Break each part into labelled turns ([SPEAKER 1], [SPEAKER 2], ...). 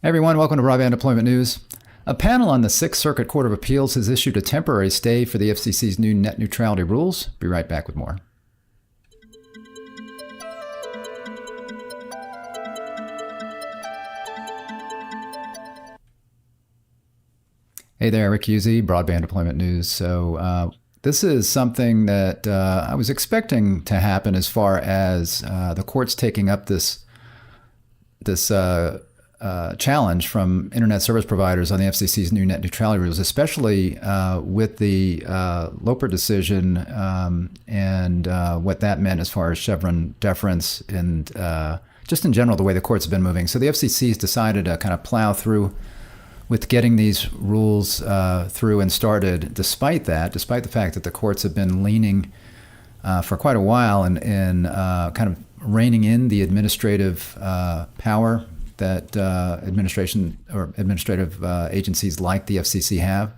[SPEAKER 1] Hey everyone, welcome to Broadband Deployment News. A panel on the Sixth Circuit Court of Appeals has issued a temporary stay for the FCC's new net neutrality rules. Be right back with more. Hey there, Rick Husey, Broadband Deployment News. So this is something that I was expecting to happen as far as the courts taking up this challenge from internet service providers on the FCC's new net neutrality rules, especially with the Loper decision and what that meant as far as Chevron deference and just in general the way the courts have been moving. So the FCC's decided to kind of plow through with getting these rules through and started, despite the fact that the courts have been leaning for quite a while and kind of reining in the administrative power that administrative agencies like the FCC have,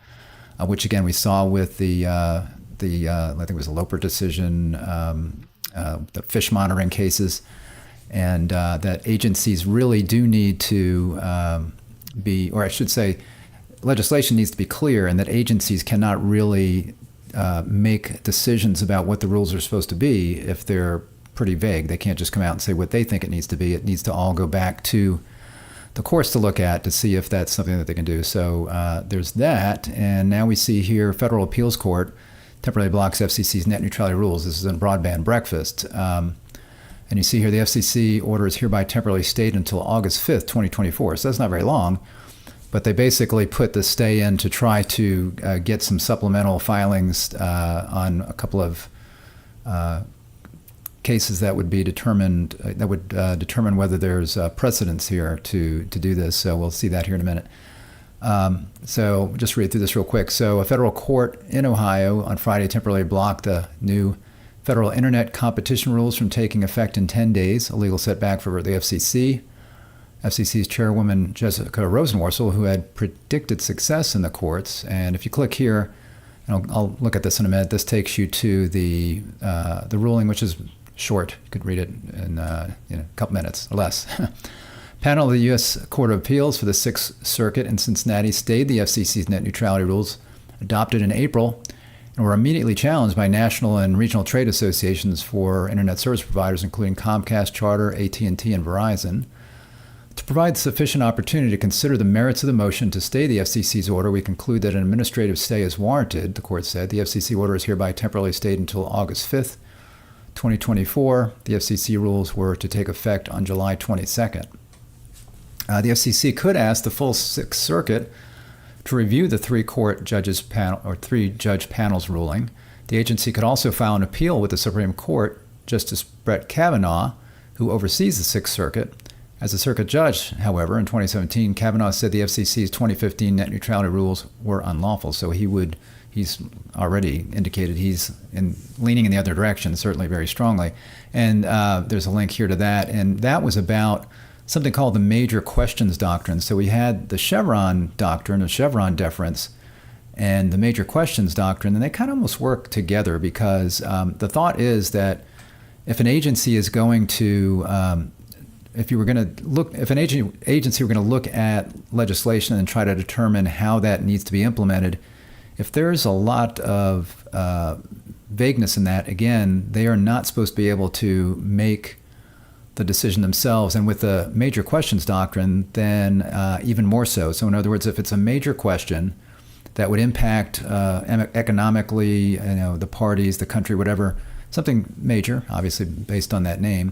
[SPEAKER 1] which again we saw with the I think it was a Loper decision, the fish monitoring cases, and that agencies really do need to be, or I should say, legislation needs to be clear, and that agencies cannot really make decisions about what the rules are supposed to be if they're pretty vague. They can't just come out and say what they think it needs to be. It needs to all go back to the courts to look at to see if that's something that they can do. So there's that. And now we see here Federal Appeals Court temporarily blocks FCC's net neutrality rules. This is in broadband breakfast. And you see here the FCC order is hereby temporarily stayed until August 5th, 2024. So that's not very long. But they basically put the stay in to try to get some supplemental filings on a couple of cases that would be determined, that would determine whether there's precedence here to do this. So we'll see that here in a minute. So just read through this real quick. So a federal court in Ohio on Friday temporarily blocked the new federal internet competition rules from taking effect in 10 days, a legal setback for the FCC. FCC's chairwoman, Jessica Rosenworcel, who had predicted success in the courts. And if you click here, and I'll look at this in a minute, this takes you to the ruling, which is short. You could read it in a couple minutes or less. Panel of the U.S. Court of Appeals for the Sixth Circuit in Cincinnati stayed the FCC's net neutrality rules adopted in April and were immediately challenged by national and regional trade associations for internet service providers, including Comcast, Charter, AT&T, and Verizon. To provide sufficient opportunity to consider the merits of the motion to stay the FCC's order, we conclude that an administrative stay is warranted, the court said. The FCC order is hereby temporarily stayed until August 5th, 2024. The FCC rules were to take effect on July 22nd. The FCC could ask the full Sixth Circuit to review the three-judge panel's ruling. The agency could also file an appeal with the Supreme Court. Justice Brett Kavanaugh, who oversees the Sixth Circuit, as a circuit judge, however, in 2017, Kavanaugh said the FCC's 2015 net neutrality rules were unlawful. So he's already indicated he's leaning in the other direction, certainly very strongly. And there's a link here to that. And that was about something called the major questions doctrine. So we had the Chevron doctrine, the Chevron deference, and the major questions doctrine, and they kind of almost work together because the thought is that if an agency is going to if an agency were going to look at legislation and try to determine how that needs to be implemented, if there's a lot of vagueness in that, again, they are not supposed to be able to make the decision themselves. And with the major questions doctrine, then even more so. So in other words, if it's a major question that would impact economically, the parties, the country, whatever, something major, obviously based on that name,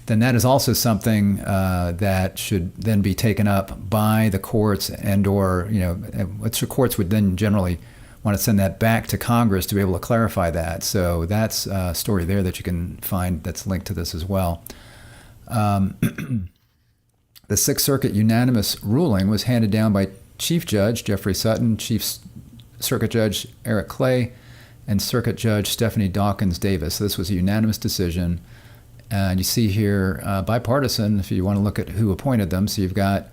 [SPEAKER 1] then that is also something that should then be taken up by the courts which the courts would then generally want to send that back to Congress to be able to clarify that. So that's a story there that you can find that's linked to this as well. The Sixth Circuit unanimous ruling was handed down by Chief Judge Jeffrey Sutton, Chief Circuit Judge Eric Clay, and Circuit Judge Stephanie Dawkins Davis. So this was a unanimous decision. And you see here bipartisan, if you want to look at who appointed them. So you've got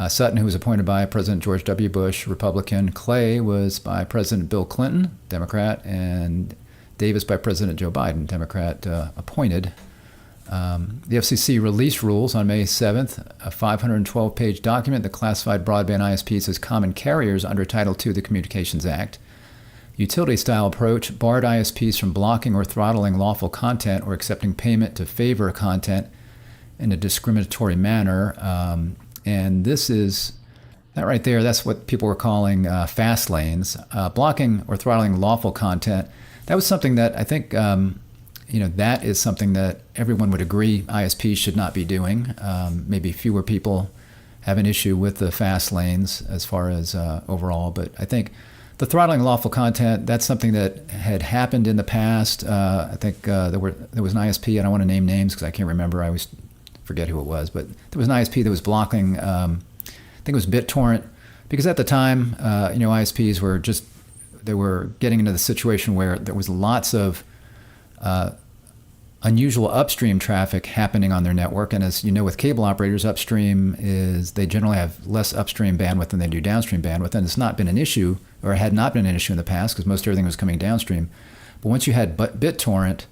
[SPEAKER 1] Sutton, who was appointed by President George W. Bush, Republican. Clay was by President Bill Clinton, Democrat. And Davis by President Joe Biden, Democrat, appointed. The FCC released rules on May 7th, a 512-page document that classified broadband ISPs as common carriers under Title II of the Communications Act. Utility-style approach barred ISPs from blocking or throttling lawful content or accepting payment to favor content in a discriminatory manner. And this is, that right there, that's what people were calling fast lanes. Blocking or throttling lawful content, that was something that I think, that is something that everyone would agree ISPs should not be doing. Maybe fewer people have an issue with the fast lanes as far as overall, but I think the throttling lawful content, that's something that had happened in the past. I think there was an ISP, I don't want to name names because I can't remember, I always forget who it was, but there was an ISP that was blocking, I think it was BitTorrent, because at the time, ISPs were they were getting into the situation where there was lots of unusual upstream traffic happening on their network. And as you know, with cable operators, upstream they generally have less upstream bandwidth than they do downstream bandwidth. And it's not been an issue, or had not been an issue in the past, because most everything was coming downstream. But once you had BitTorrent,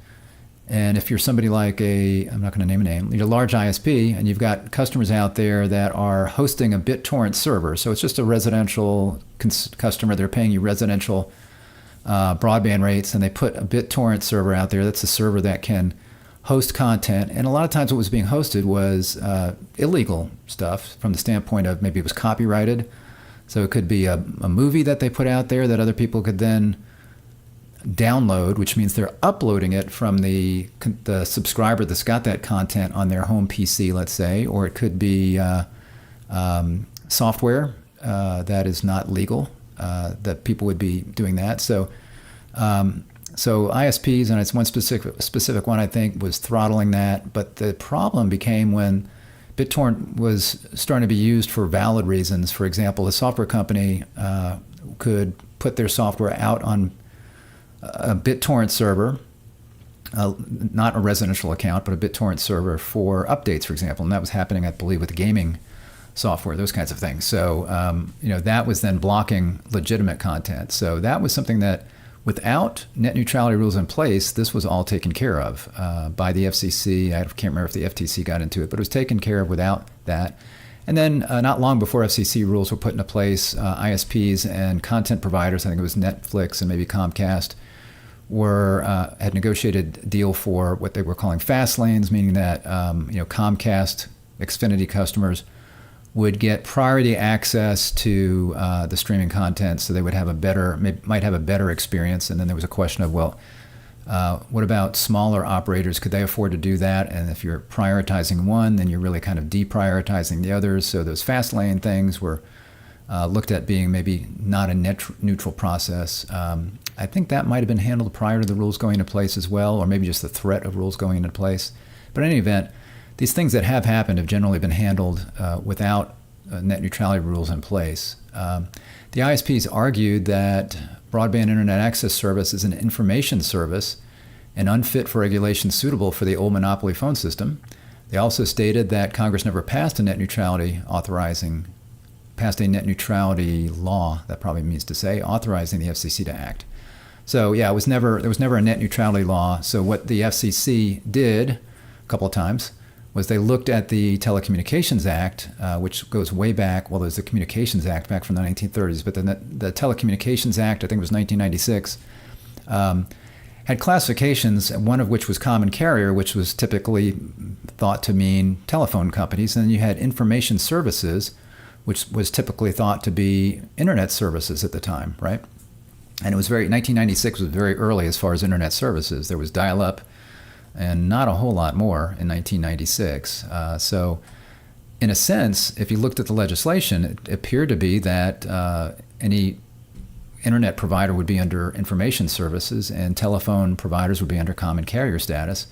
[SPEAKER 1] and if you're somebody like I'm not going to name a name, you're a large ISP, and you've got customers out there that are hosting a BitTorrent server. So it's just a residential customer. They're paying you residential broadband rates, and they put a BitTorrent server out there. That's a server that can host content. And a lot of times what was being hosted was illegal stuff from the standpoint of maybe it was copyrighted. So it could be a movie that they put out there that other people could then download, which means they're uploading it from the subscriber that's got that content on their home PC, let's say, or it could be software that is not legal, that people would be doing that. So ISPs, and it's one specific one I think, was throttling that. But the problem became when BitTorrent was starting to be used for valid reasons. For example, a software company could put their software out on a BitTorrent server, not a residential account, but a BitTorrent server for updates, for example. And that was happening, I believe, with gaming software, those kinds of things. So, that was then blocking legitimate content. So that was something that, without net neutrality rules in place, this was all taken care of by the FCC. I can't remember if the FTC got into it, but it was taken care of without that. And then not long before FCC rules were put into place, ISPs and content providers, I think it was Netflix and maybe Comcast, had negotiated a deal for what they were calling fast lanes, meaning that Comcast, Xfinity customers would get priority access to the streaming content, so they would have might have a better experience. And then there was a question of, what about smaller operators? Could they afford to do that? And if you're prioritizing one, then you're really kind of deprioritizing the others. So those fast lane things were looked at being maybe not a net neutral process. I think that might have been handled prior to the rules going into place as well, or maybe just the threat of rules going into place. But in any event, these things that have happened have generally been handled without net neutrality rules in place. The ISPs argued that broadband internet access service is an information service and unfit for regulation suitable for the old monopoly phone system. They also stated that Congress never passed a net neutrality law, that probably means to say, authorizing the FCC to act. So yeah, there was never a net neutrality law. So what the FCC did a couple of times was they looked at the Telecommunications Act, which goes way back. Well, there's the Communications Act back from the 1930s, but then the Telecommunications Act, I think it was 1996, had classifications, one of which was common carrier, which was typically thought to mean telephone companies. And then you had information services, which was typically thought to be internet services at the time, right? And 1996 was very early as far as internet services. There was dial-up and not a whole lot more in 1996. So in a sense, if you looked at the legislation, it appeared to be that any internet provider would be under information services and telephone providers would be under common carrier status.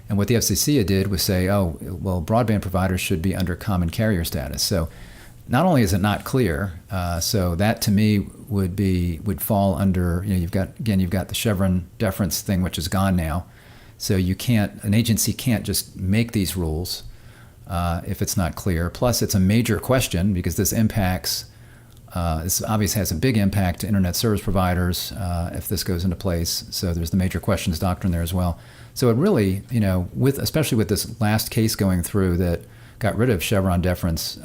[SPEAKER 1] And what the FCC did was say, broadband providers should be under common carrier status. So not only is it not clear, so that to me would fall under, you've got the Chevron deference thing, which is gone now. So an agency can't just make these rules if it's not clear. Plus, it's a major question because this impacts This obviously has a big impact to internet service providers if this goes into place. So there's the major questions doctrine there as well. So it really, especially with this last case going through that got rid of Chevron deference,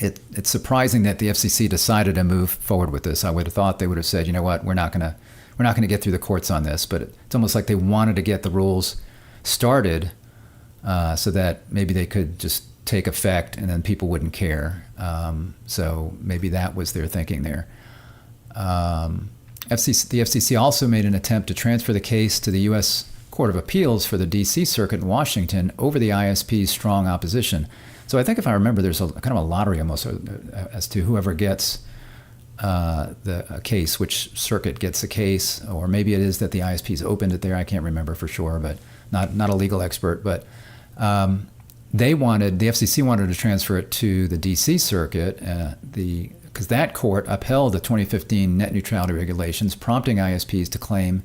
[SPEAKER 1] it's surprising that the FCC decided to move forward with this. I would have thought they would have said, you know what, we're not going to get through the courts on this. But it's almost like they wanted to get the rules started so that maybe they could just take effect and then people wouldn't care. So maybe that was their thinking there. The FCC also made an attempt to transfer the case to the U.S. Court of Appeals for the D.C. Circuit in Washington over the ISP's strong opposition. So I think if I remember, there's a kind of a lottery almost as to whoever gets a case, which circuit gets a case, or maybe it is that the ISP's opened it there. I can't remember for sure, but not a legal expert. But the FCC wanted to transfer it to the D.C. Circuit, because that court upheld the 2015 net neutrality regulations, prompting ISPs to claim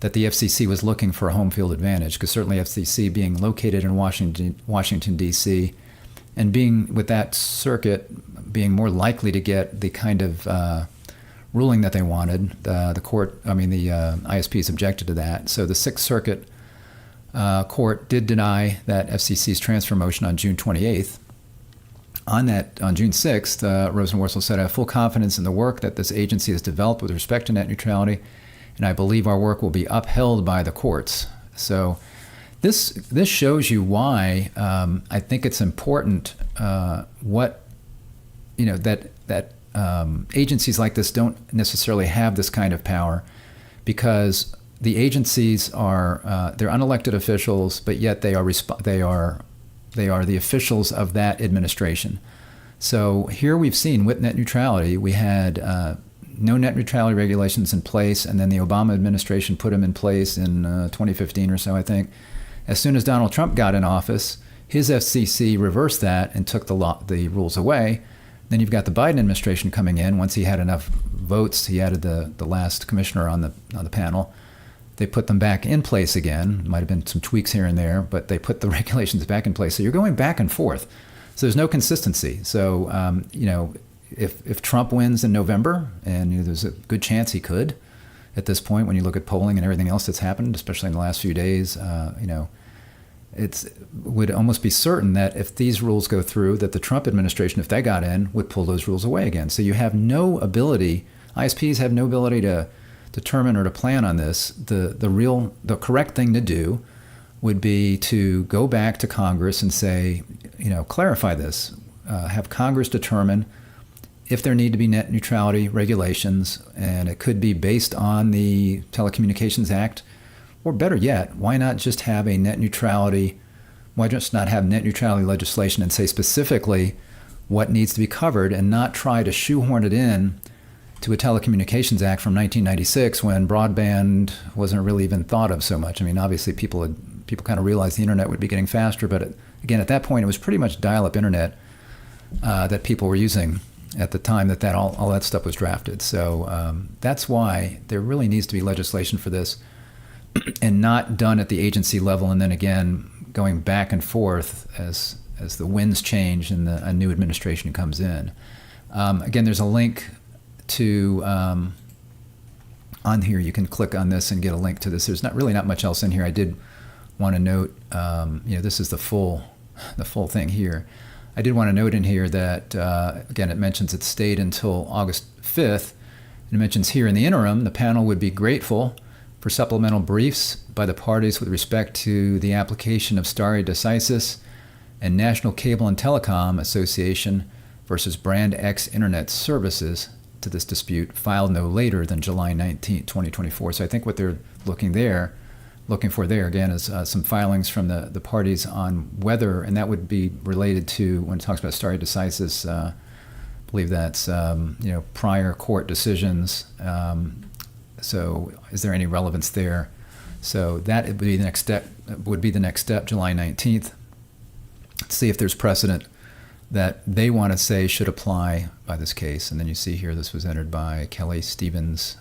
[SPEAKER 1] that the FCC was looking for a home field advantage, because certainly FCC being located in Washington, D.C., and being with that circuit being more likely to get the kind of ruling that they wanted, the ISPs objected to that. So the Sixth Circuit court did deny that FCC's transfer motion on June 28th. On June 6th, Rosenworcel said, "I have full confidence in the work that this agency has developed with respect to net neutrality, and I believe our work will be upheld by the courts." So this shows you why I think it's important that agencies like this don't necessarily have this kind of power, because the agencies are they're unelected officials, but yet they are the officials of that administration. So here we've seen with net neutrality, we had no net neutrality regulations in place, and then the Obama administration put them in place in 2015 or so, I think. As soon as Donald Trump got in office, his FCC reversed that and took the rules away. Then you've got the Biden administration coming in. Once he had enough votes, he added the last commissioner on the panel. They put them back in place again. Might have been some tweaks here and there, but they put the regulations back in place. So you're going back and forth. So there's no consistency. So if Trump wins in November, and there's a good chance he could, at this point, when you look at polling and everything else that's happened, especially in the last few days, it would almost be certain that if these rules go through, that the Trump administration, if they got in, would pull those rules away again. So you have no ability, ISPs have no ability to determine or to plan on this. The correct thing to do would be to go back to Congress and say, clarify this, have Congress determine if there need to be net neutrality regulations, and it could be based on the Telecommunications Act, or better yet, why not just have net neutrality legislation and say specifically what needs to be covered, and not try to shoehorn it in to a Telecommunications Act from 1996 when broadband wasn't really even thought of so much. I mean, obviously people kind of realized the internet would be getting faster, but again, at that point, it was pretty much dial-up internet that people were using at the time that all that stuff was drafted. So that's why there really needs to be legislation for this, and not done at the agency level, and then again going back and forth as the winds change and a new administration comes in. Again, there's a link to on here. You can click on this and get a link to this. There's not much else in here. I did want to note, this is the full thing here. I did want to note in here that, again, it mentions it stayed until August 5th. It mentions here, in the interim, the panel would be grateful for supplemental briefs by the parties with respect to the application of stare decisis and National Cable and Telecom Association versus Brand X Internet Services to this dispute, filed no later than July 19, 2024. So I think what they're looking for there, again, is some filings from the parties on whether, and that would be related to, when it talks about stare decisis, I believe that's prior court decisions. So is there any relevance there? So that would be the next step. July 19th. See if there's precedent that they want to say should apply by this case. And then you see here, this was entered by Kelly Stevens,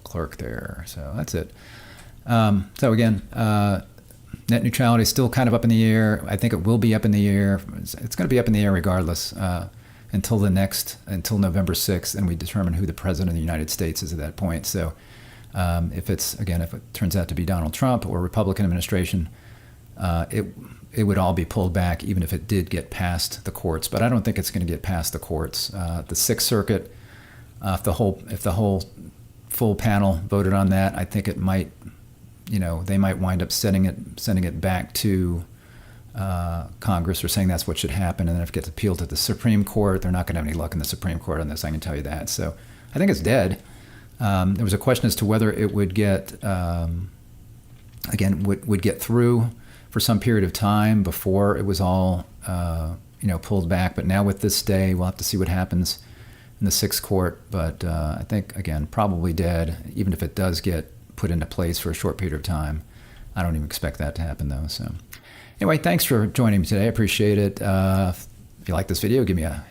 [SPEAKER 1] clerk there. So that's it. So again, net neutrality is still kind of up in the air. I think it will be up in the air. It's going to be up in the air regardless. until November 6th, and we determine who the president of the United States is at that point. So if it turns out to be Donald Trump or Republican administration, it would all be pulled back, even if it did get past the courts. But I don't think it's going to get past the courts. The Sixth Circuit, if the whole full panel voted on that, I think it might, they might wind up sending it back to Congress, or saying that's what should happen. And then if it gets appealed to the Supreme Court, they're not going to have any luck in the Supreme Court on this, I can tell you that. So I think it's dead. There was a question as to whether it would get, would get through for some period of time before it was all, pulled back. But now with this stay, we'll have to see what happens in the Sixth Court. But I think, again, probably dead, even if it does get put into place for a short period of time. I don't even expect that to happen, though. So anyway, thanks for joining me today. I appreciate it. If you like this video, give me a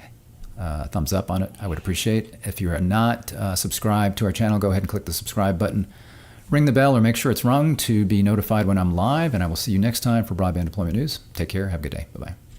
[SPEAKER 1] thumbs up on it. I would appreciate. If you are not subscribed to our channel, go ahead and click the subscribe button. Ring the bell, or make sure it's rung to be notified when I'm live. And I will see you next time for Broadband Deployment News. Take care. Have a good day. Bye-bye.